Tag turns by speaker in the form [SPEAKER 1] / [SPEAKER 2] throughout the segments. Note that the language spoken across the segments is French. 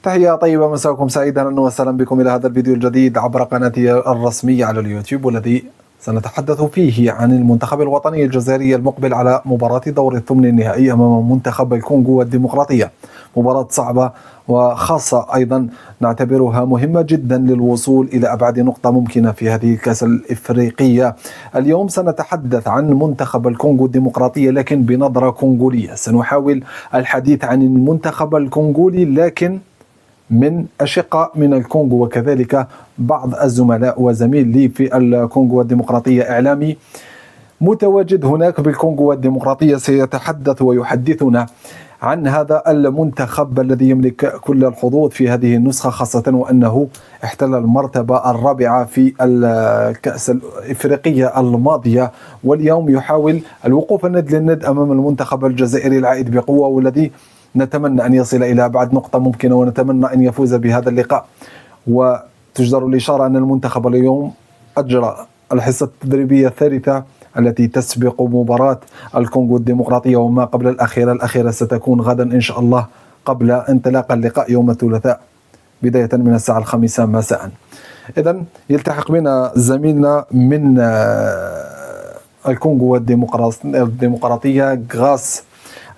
[SPEAKER 1] تحية طيبة، مساءكم سعيدا، أهلا وسهلا بكم إلى هذا الفيديو الجديد عبر قناتي الرسمية على اليوتيوب، والذي سنتحدث فيه عن المنتخب الوطني الجزائري المقبل على مباراة دور الثمن النهائي أمام منتخب الكونغو الديمقراطية. مباراة صعبة وخاصة أيضا نعتبرها مهمة جدا للوصول إلى أبعد نقطة ممكنة في هذه الكأس الإفريقية. اليوم سنتحدث عن منتخب الكونغو الديمقراطية لكن بنظرة كونغولية. سنحاول الحديث عن المنتخب الكونغولي لكن من أشقة من الكونغو، وكذلك بعض الزملاء وزميل لي في الكونغو الديمقراطية إعلامي متواجد هناك بالكونغو الديمقراطية سيتحدث ويحدثنا عن هذا المنتخب الذي يملك كل الحظوظ في هذه النسخة، خاصة وأنه احتل المرتبة الرابعة في الكأس الإفريقية الماضية، واليوم يحاول الوقوف الند للند أمام المنتخب الجزائري العائد بقوة، والذي نتمنى أن يصل إلى أبعد نقطة ممكنة، ونتمنى أن يفوز بهذا اللقاء. وتجدر الإشارة أن المنتخب اليوم أجرى الحصة التدريبية الثالثة التي تسبق مباراة الكونغو الديمقراطية وما قبل الأخيرة. الأخيرة ستكون غدا إن شاء الله قبل انطلاق اللقاء يوم الثلاثاء بداية من الساعة 5 مساء. إذن يلتحق بنا زميلنا من الكونغو الديمقراطية غراس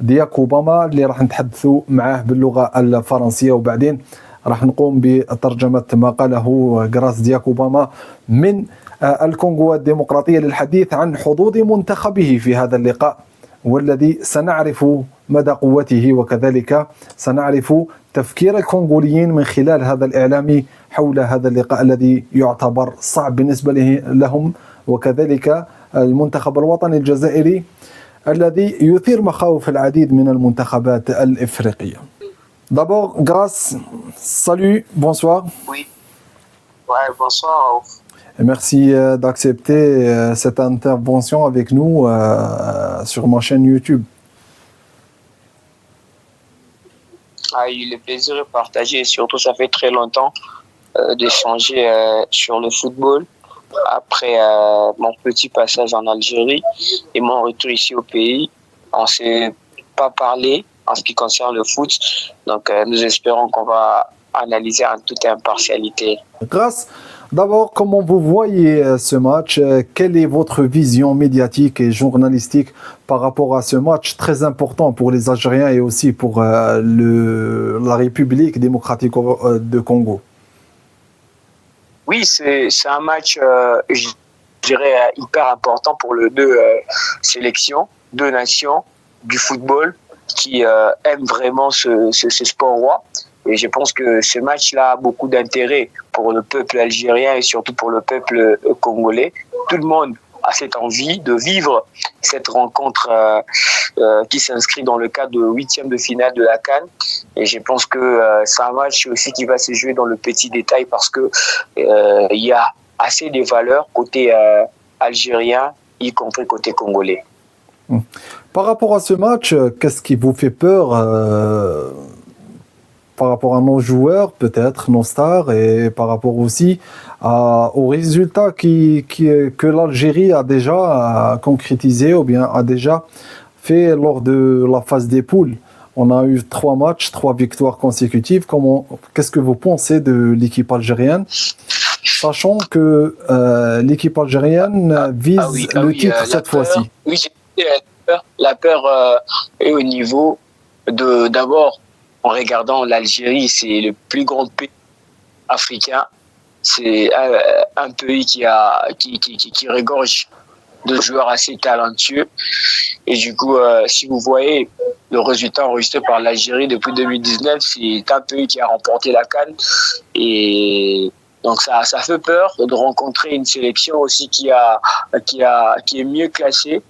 [SPEAKER 1] دياكوباما اللي راح نتحدثوا معاه باللغة الفرنسية، وبعدين راح نقوم بترجمة ما قاله غراس دياكوباما من الكونغو الديمقراطية للحديث عن حظوظ منتخبه في هذا اللقاء، والذي سنعرف مدى قوته، وكذلك سنعرف تفكير الكونغوليين من خلال هذا الإعلامي حول هذا اللقاء الذي يعتبر صعب بالنسبة لهم، وكذلك المنتخب الوطني الجزائري الذي يثير مخاوف العديد من المنتخبات الإفريقية. D'abord, Grace, salut, bonsoir.
[SPEAKER 2] Oui, ouais, bonsoir.
[SPEAKER 1] Et merci d'accepter cette intervention avec nous sur ma chaîne YouTube.
[SPEAKER 2] Le plaisir est partagé, et surtout ça fait très longtemps d'échanger sur le football. Après mon petit passage en Algérie et mon retour ici au pays, on ne s'est pas parlé en ce qui concerne le foot. Donc nous espérons qu'on va analyser en toute impartialité.
[SPEAKER 1] Grâce, d'abord, comment vous voyez ce match? Quelle est votre vision médiatique et journalistique par rapport à ce match très important pour les Algériens et aussi pour la République démocratique de Congo?
[SPEAKER 2] Oui, c'est un match, je dirais, hyper important pour les deux sélections, deux nations du football qui aiment vraiment ce sport roi. Et je pense que ce match-là a beaucoup d'intérêt pour le peuple algérien et surtout pour le peuple congolais. Tout le monde a cette envie de vivre cette rencontre qui s'inscrit dans le cadre de 8e de finale de la CAN. Et je pense que c'est un match aussi qui va se jouer dans le petit détail parce que il y a assez de valeurs côté algérien, y compris côté congolais.
[SPEAKER 1] Par rapport à ce match, qu'est-ce qui vous fait peur par rapport à nos joueurs, peut-être nos stars, et par rapport aussi aux résultats que l'Algérie a déjà concrétisé ou bien a déjà fait lors de la phase des poules? On a eu 3 matchs, 3 victoires consécutives. Qu'est-ce que vous pensez de l'équipe algérienne, sachant que l'équipe algérienne vise le titre cette fois-ci?
[SPEAKER 2] Oui, la peur est au niveau d'abord, en regardant l'Algérie, c'est le plus grand pays africain. C'est un pays qui regorge de joueurs assez talentueux. Et du coup, si vous voyez le résultat enregistré par l'Algérie depuis 2019, c'est un pays qui a remporté la CAN. Et donc ça fait peur de rencontrer une sélection aussi qui est mieux classée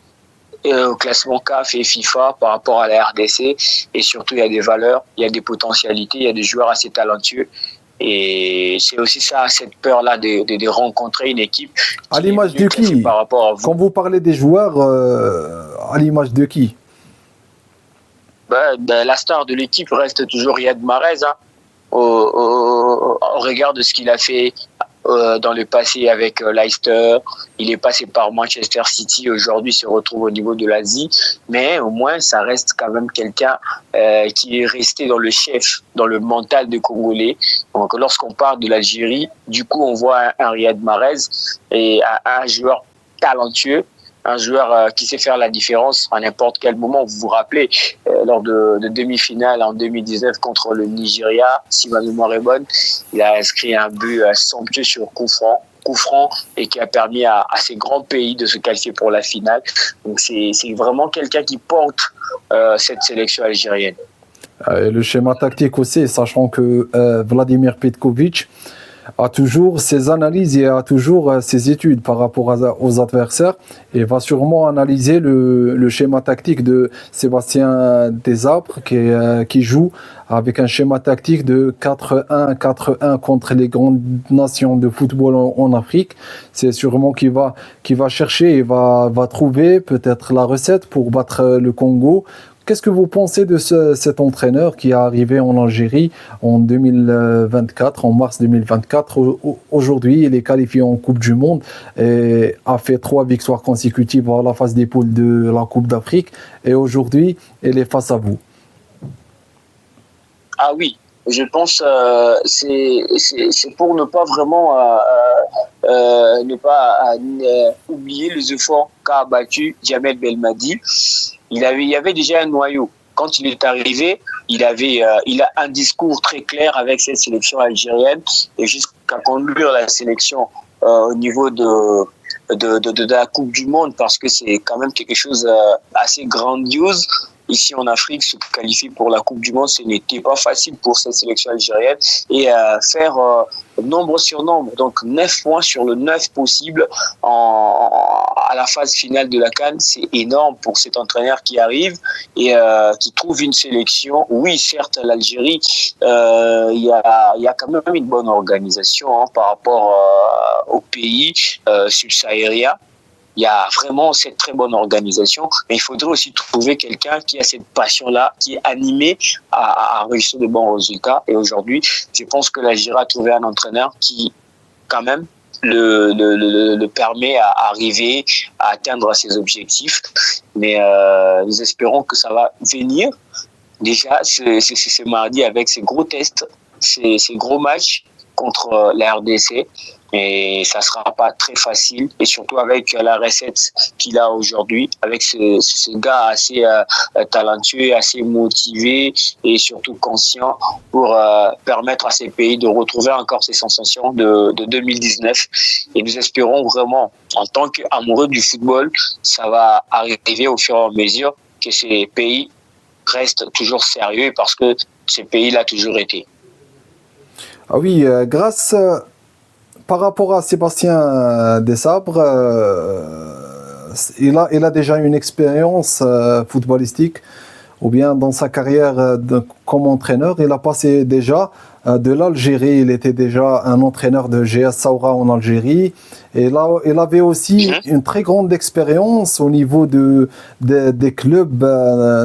[SPEAKER 2] au classement CAF et FIFA par rapport à la RDC. Et surtout, il y a des valeurs, il y a des potentialités, il y a des joueurs assez talentueux. Et c'est aussi ça, cette peur-là de rencontrer une équipe.
[SPEAKER 1] À l'image de qui?
[SPEAKER 2] Par rapport à vous.
[SPEAKER 1] Quand vous parlez des joueurs, à l'image de qui?
[SPEAKER 2] La star de l'équipe reste toujours Riyad Mahrez. Au regard de ce qu'il a fait dans le passé avec Leicester, il est passé par Manchester City, aujourd'hui il se retrouve au niveau de l'Asie, mais au moins ça reste quand même quelqu'un qui est resté dans le chef, dans le mental des Congolais. Donc lorsqu'on parle de l'Algérie, du coup on voit un Riyad Mahrez et un joueur talentueux, un joueur qui sait faire la différence à n'importe quel moment. Vous vous rappelez, lors de demi-finale en 2019 contre le Nigeria, si ma mémoire est bonne, il a inscrit un but somptueux sur coup franc et qui a permis à ces grands pays de se qualifier pour la finale. Donc c'est vraiment quelqu'un qui porte cette sélection algérienne.
[SPEAKER 1] Et le schéma tactique aussi, sachant que Vladimir Petkovic a toujours ses analyses et a toujours ses études par rapport aux adversaires et va sûrement analyser le schéma tactique de Sébastien Desabre qui joue avec un schéma tactique de 4-1 contre les grandes nations de football en Afrique. C'est sûrement qu'il va chercher et va trouver peut-être la recette pour battre le Congo. Qu'est-ce que vous pensez de cet entraîneur qui est arrivé en Algérie en 2024, en mars 2024? Aujourd'hui, il est qualifié en Coupe du Monde et a fait 3 victoires consécutives à la phase des poules de la Coupe d'Afrique. Et aujourd'hui, il est face à vous.
[SPEAKER 2] Ah oui, je pense c'est pour ne pas vraiment oublier les efforts qu'a abattu Djamel Belmadi. Il y avait déjà un noyau. Quand il est arrivé, il a un discours très clair avec cette sélection algérienne et jusqu'à conduire la sélection au niveau de la Coupe du Monde, parce que c'est quand même quelque chose assez grandiose. Ici en Afrique, se qualifier pour la Coupe du Monde, ce n'était pas facile pour cette sélection algérienne. Et faire nombre sur nombre, donc 9 points sur le 9 possible à la phase finale de la CAN, c'est énorme pour cet entraîneur qui arrive et qui trouve une sélection. Oui, certes, l'Algérie, il y a quand même une bonne organisation par rapport au pays subsahérien. Il y a vraiment cette très bonne organisation, mais il faudrait aussi trouver quelqu'un qui a cette passion-là, qui est animé à réussir de bons résultats. Et aujourd'hui, je pense que l'Algérie a trouvé un entraîneur qui, quand même, le permet à arriver à atteindre ses objectifs. Mais nous espérons que ça va venir. Déjà, c'est mardi avec ces gros tests, ces gros matchs contre la RDC. Et ça sera pas très facile, et surtout avec la recette qu'il a aujourd'hui, avec ce gars assez talentueux, assez motivé et surtout conscient pour permettre à ces pays de retrouver encore ces sensations de 2019. Et nous espérons vraiment, en tant qu'amoureux du football, ça va arriver au fur et à mesure que ces pays restent toujours sérieux, parce que ces pays l'ont toujours été.
[SPEAKER 1] Ah oui, grâce... Par rapport à Sébastien Desabre, il a déjà une expérience footballistique, ou bien dans sa carrière comme entraîneur, il a passé déjà de l'Algérie, il était déjà un entraîneur de GS Saoura en Algérie, et là il avait aussi une très grande expérience au niveau des clubs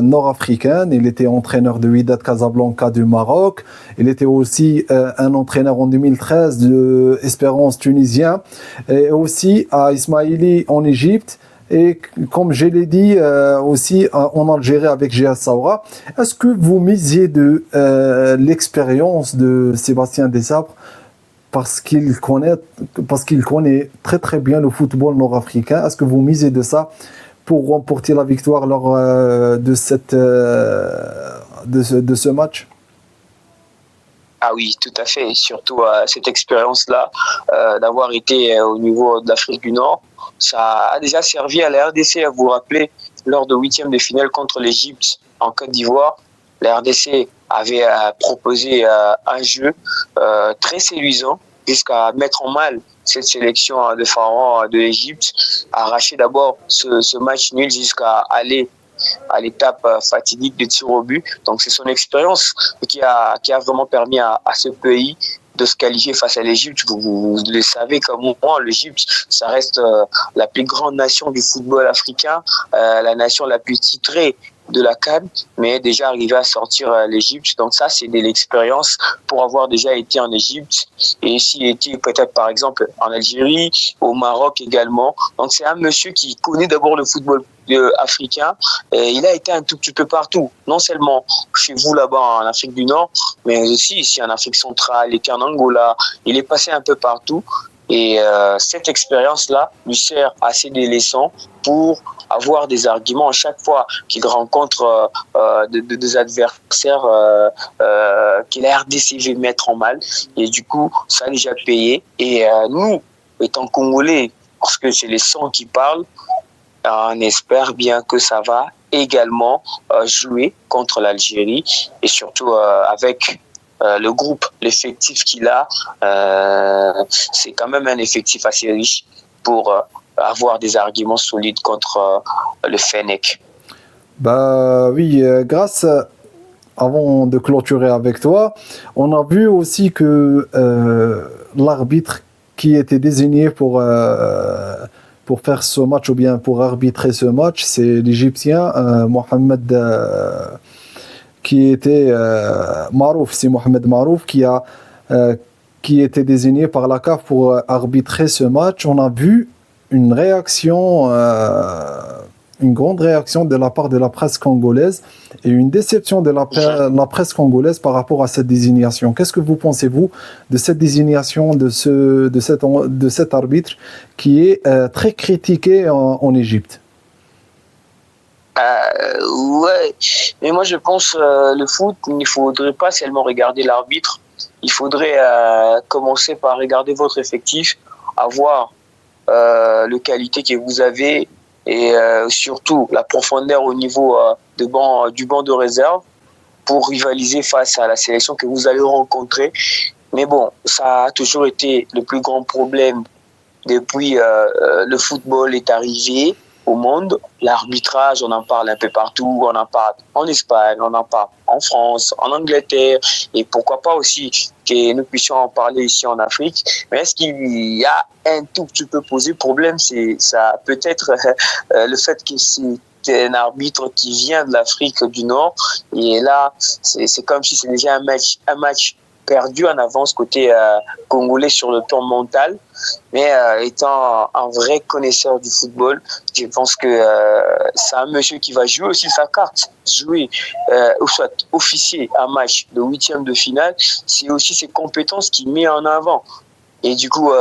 [SPEAKER 1] nord-africains. Il était entraîneur de Wydad Casablanca du Maroc, il était aussi un entraîneur en 2013 de Espérance tunisien, et aussi à Ismaili en Égypte. Et comme je l'ai dit aussi en Algérie avec GS Saoura. Est-ce que vous misiez de l'expérience de Sébastien Desabre parce qu'il connaît très très bien le football nord-africain? Est-ce que vous misez de ça pour remporter la victoire lors de ce match?
[SPEAKER 2] Ah oui, tout à fait. Surtout cette expérience-là, d'avoir été au niveau de l'Afrique du Nord, ça a déjà servi à la RDC. À vous rappeler, lors de 8e de finale contre l'Égypte en Côte d'Ivoire, la RDC avait proposé un jeu très séduisant jusqu'à mettre en mal cette sélection de pharaons de l'Égypte, arracher d'abord ce match nul jusqu'à aller à l'étape fatidique de tir au but. Donc c'est son expérience qui a vraiment permis à ce pays de se qualifier face à l'Égypte. Vous le savez comme moi, l'Égypte, ça reste la plus grande nation du football africain, la nation la plus titrée de la CAN, mais déjà arrivé à sortir l'Égypte. Donc ça, c'est de l'expérience pour avoir déjà été en Égypte et s'il était peut-être par exemple en Algérie, au Maroc également. Donc c'est un monsieur qui connaît d'abord le football africain et il a été un tout petit peu partout, non seulement chez vous là-bas en Afrique du Nord, mais aussi ici en Afrique centrale, il était en Angola, il est passé un peu partout et cette expérience-là lui sert assez délaissant pour avoir des arguments à chaque fois qu'il rencontre des adversaires que la RDC veut mettre en mal et du coup ça a déjà payé et nous étant Congolais parce que c'est les sons qui parlent, on espère bien que ça va également jouer contre l'Algérie et surtout avec le groupe, l'effectif qu'il a, c'est quand même un effectif assez riche pour avoir des arguments solides contre le Fennec.
[SPEAKER 1] Bah oui, grâce, avant de clôturer avec toi, on a vu aussi que l'arbitre qui était désigné pour faire ce match ou bien pour arbitrer ce match, c'est l'Égyptien Mohamed qui était Marouf, c'est Mohamed Marouf qui était désigné par la CAF pour arbitrer ce match. On a vu une réaction, une grande réaction de la part de la presse congolaise et une déception de la presse congolaise par rapport à cette désignation. Qu'est-ce que vous pensez-vous de cette désignation de cet arbitre qui est très critiqué en Égypte?
[SPEAKER 2] Ouais, mais moi je pense le foot, il ne faudrait pas seulement regarder l'arbitre, il faudrait commencer par regarder votre effectif, avoir le qualité que vous avez et surtout la profondeur au niveau du banc de réserve pour rivaliser face à la sélection que vous allez rencontrer. Mais bon, ça a toujours été le plus grand problème depuis le football est arrivé au monde. L'arbitrage, on en parle un peu partout, on en parle en Espagne, on en parle en France, en Angleterre, et pourquoi pas aussi que nous puissions en parler ici en Afrique. Mais est-ce qu'il y a un tout petit peu posé problème, c'est ça peut-être le fait que c'est un arbitre qui vient de l'Afrique du Nord, et là, c'est comme si c'est déjà un match perdu en avance côté congolais sur le plan mental, mais étant un vrai connaisseur du football, je pense que c'est un monsieur qui va jouer aussi sa carte, jouer ou soit officier un match de huitième de finale, c'est aussi ses compétences qu'il met en avant. Et du coup,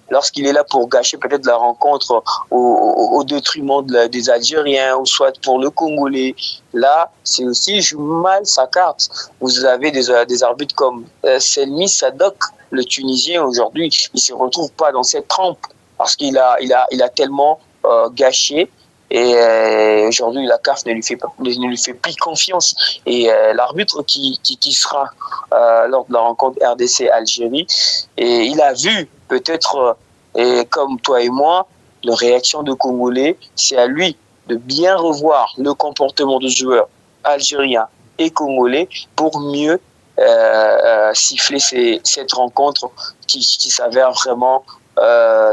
[SPEAKER 2] lorsqu'il est là pour gâcher peut-être la rencontre au détriment des Algériens ou soit pour le Congolais, là, c'est aussi il joue mal sa carte. Vous avez des arbitres comme Selmi Sadok, le Tunisien aujourd'hui, il se retrouve pas dans cette trempe parce qu'il a tellement gâché. Et aujourd'hui, la CAF ne lui fait plus confiance. Et l'arbitre qui sera lors de la rencontre RDC-Algérie, et il a vu peut-être, comme toi et moi, la réaction de Congolais, c'est à lui de bien revoir le comportement de joueurs algériens et congolais pour mieux siffler cette rencontre qui s'avère vraiment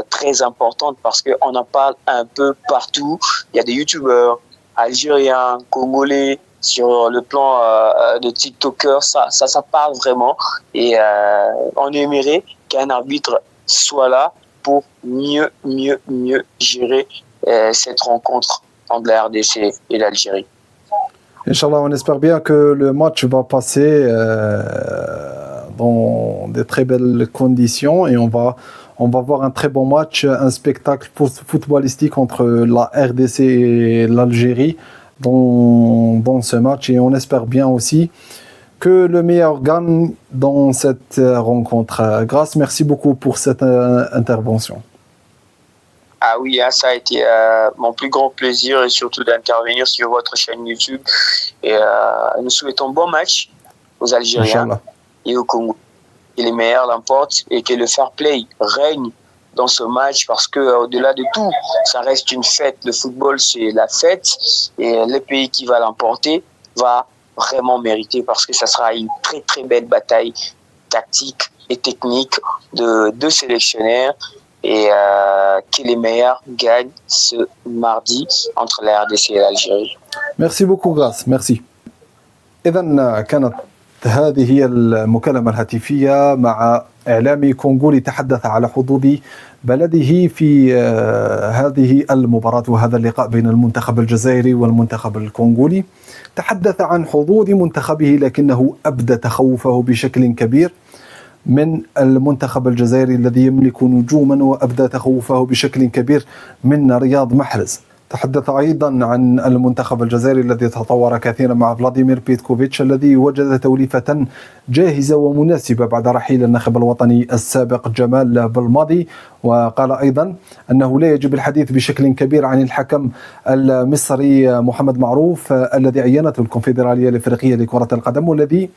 [SPEAKER 2] très importante parce qu'on en parle un peu partout. Il y a des youtubeurs algériens, congolais, sur le plan de TikTokers, ça parle vraiment. Et on aimerait qu'un arbitre soit là pour mieux gérer cette rencontre entre la RDC et l'Algérie.
[SPEAKER 1] Inch'Allah, on espère bien que le match va passer dans de très belles conditions et on va voir un très bon match, un spectacle footballistique entre la RDC et l'Algérie dans ce match et on espère bien aussi que le meilleur gagne dans cette rencontre. Grace, merci beaucoup pour cette intervention.
[SPEAKER 2] Ah oui, ça a été mon plus grand plaisir et surtout d'intervenir sur votre chaîne YouTube. Et nous souhaitons bon match aux Algériens Inch'Allah. Et au Congo. Que les meilleurs l'emportent et que le fair play règne dans ce match parce que au-delà de tout, ça reste une fête. Le football, c'est la fête et le pays qui va l'emporter va vraiment mériter parce que ça sera une très très belle bataille tactique et technique de deux sélectionnaires. et que les meilleurs gagnent ce mardi entre la RDC et l'Algérie.
[SPEAKER 1] Merci beaucoup Grace, merci. إذا كانت هذه هي المكالمة الهاتفية مع إعلامي كونغولي تحدث على حظوظ بلده في هذه المباراة وهذا اللقاء بين المنتخب الجزائري والمنتخب الكونغولي. تحدث عن حظوظ منتخبه لكنه أبدى تخوفه بشكل كبير من المنتخب الجزائري الذي يملك نجوما، وأبدى تخوفه بشكل كبير من رياض محرز. تحدث أيضا عن المنتخب الجزائري الذي تطور كثيرا مع فلاديمير بيتكوفيتش الذي وجد توليفة جاهزة ومناسبة بعد رحيل الناخب الوطني السابق جمال بلماضي. وقال أيضا أنه لا يجب الحديث بشكل كبير عن الحكم المصري محمد معروف الذي عينته الكونفدرالية الإفريقية لكرة القدم، والذي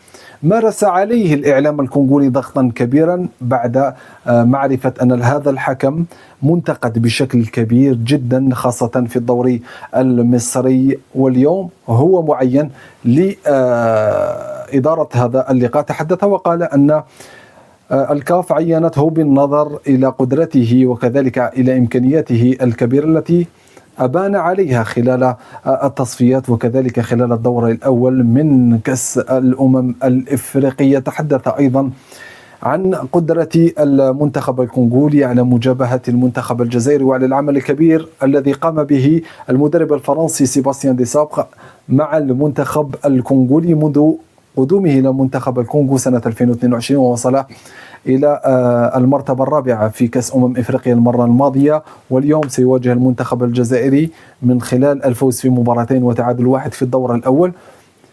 [SPEAKER 1] مارس عليه الإعلام الكونغولي ضغطا كبيرا بعد معرفة أن هذا الحكم منتقد بشكل كبير جدا خاصة في الدوري المصري، واليوم هو معين لإدارة هذا اللقاء. تحدث وقال أن الكاف عينته بالنظر إلى قدرته وكذلك إلى إمكانياته الكبيرة التي أبان عليها خلال التصفيات وكذلك خلال الدور الأول من كأس الأمم الإفريقية. تحدث أيضا عن قدرة المنتخب الكونغولي على مجابهة المنتخب الجزائري وعلى العمل الكبير الذي قام به المدرب الفرنسي سيباستيان ديسابر مع المنتخب الكونغولي منذ قدومه إلى منتخب الكونغو سنة 2022، ووصل إلى المرتبة الرابعة في كأس إفريقيا المرة الماضية، واليوم سيواجه المنتخب الجزائري من خلال الفوز في مباراتين وتعادل واحد في الدور الأول.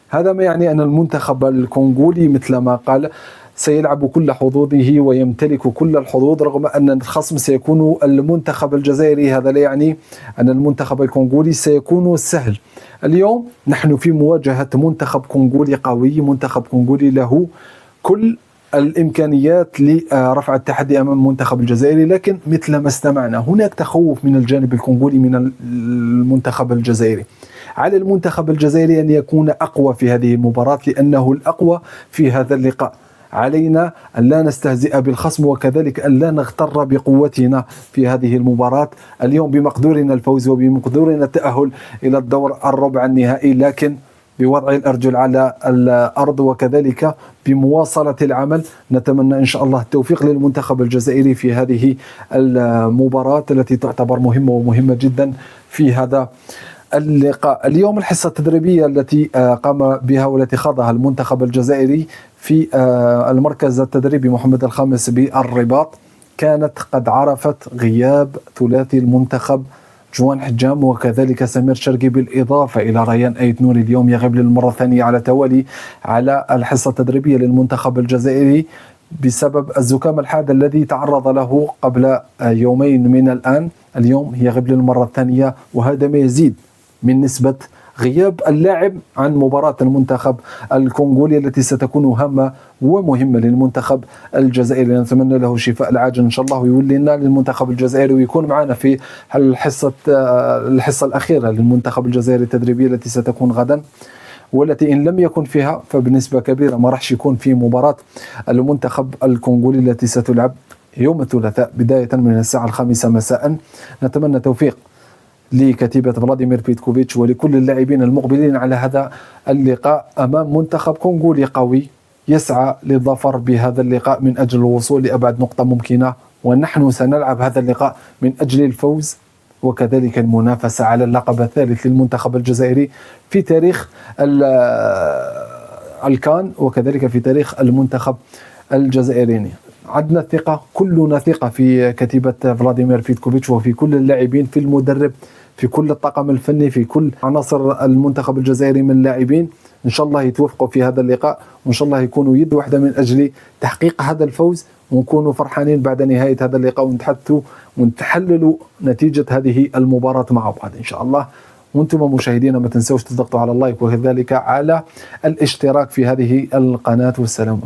[SPEAKER 1] هذا ما يعني أن المنتخب الكونغولي مثل ما قال سيلعب كل حظوظه ويمتلك كل الحظوظ، رغم أن الخصم سيكون المنتخب الجزائري. هذا لا يعني أن المنتخب الكونغولي سيكون سهل. اليوم نحن في مواجهة منتخب كونغولي قوي، منتخب كونغولي له كل الإمكانيات لرفع التحدي أمام المنتخب الجزائري، لكن مثل ما استمعنا هناك تخوف من الجانب الكونغولي من المنتخب الجزائري. على المنتخب الجزائري أن يكون أقوى في هذه المباراة لأنه الأقوى في هذا اللقاء. علينا أن لا نستهزئ بالخصم وكذلك أن لا نغتر بقوتنا في هذه المباراة. اليوم بمقدورنا الفوز وبمقدورنا التأهل إلى الدور الربع النهائي، لكن بوضع الأرجل على الأرض وكذلك بمواصلة العمل. نتمنى إن شاء الله التوفيق للمنتخب الجزائري في هذه المباراة التي تعتبر مهمة ومهمة جدا في هذا اللقاء. اليوم الحصة التدريبية التي قام بها والتي خاضها المنتخب الجزائري في المركز التدريبي محمد الخامس بالرباط كانت قد عرفت غياب ثلاثي المنتخب جوان حجام وكذلك سمير شرقي، بالإضافة إلى ريان أيت نوري اليوم يغيب للمرة الثانية على توالي على الحصة التدريبية للمنتخب الجزائري بسبب الزكام الحاد الذي تعرض له قبل يومين من الآن. اليوم يغيب للمرة الثانية، وهذا ما يزيد من نسبة غياب اللاعب عن مباراة المنتخب الكونغولي التي ستكون هامة ومهمة للمنتخب الجزائري. نتمنى له شفاء العاجل إن شاء الله ويولي لنا للمنتخب الجزائري ويكون معنا في الحصة الأخيرة للمنتخب الجزائري التدريبية التي ستكون غدا، والتي إن لم يكن فيها فبنسبة كبيرة ما راحش يكون في مباراة المنتخب الكونغولي التي ستلعب يوم الثلاثاء بداية من الساعة 5 مساء. نتمنى توفيق لكتيبة فلاديمير بيتكوفيتش ولكل اللاعبين المقبلين على هذا اللقاء أمام منتخب كونغولي قوي يسعى للظفر بهذا اللقاء من أجل الوصول لأبعد نقطة ممكنة، ونحن سنلعب هذا اللقاء من أجل الفوز وكذلك المنافسة على اللقب الثالث للمنتخب الجزائري في تاريخ الكان وكذلك في تاريخ المنتخب الجزائري. عندنا ثقة، كلنا ثقة في كتيبة فلاديمير بيتكوفيتش وفي كل اللاعبين، في المدرب، في كل الطاقم الفني، في كل عناصر المنتخب الجزائري من اللاعبين. إن شاء الله يتوفقوا في هذا اللقاء، وإن شاء الله يكونوا يد واحدة من أجل تحقيق هذا الفوز، ونكونوا فرحانين بعد نهاية هذا اللقاء ونتحدثوا ونتحللوا نتيجة هذه المباراة مع بعض إن شاء الله. وانتم مشاهدينا ما تنسوش تضغطوا على اللايك وكذلك على الاشتراك في هذه القناة، والسلام عليكم.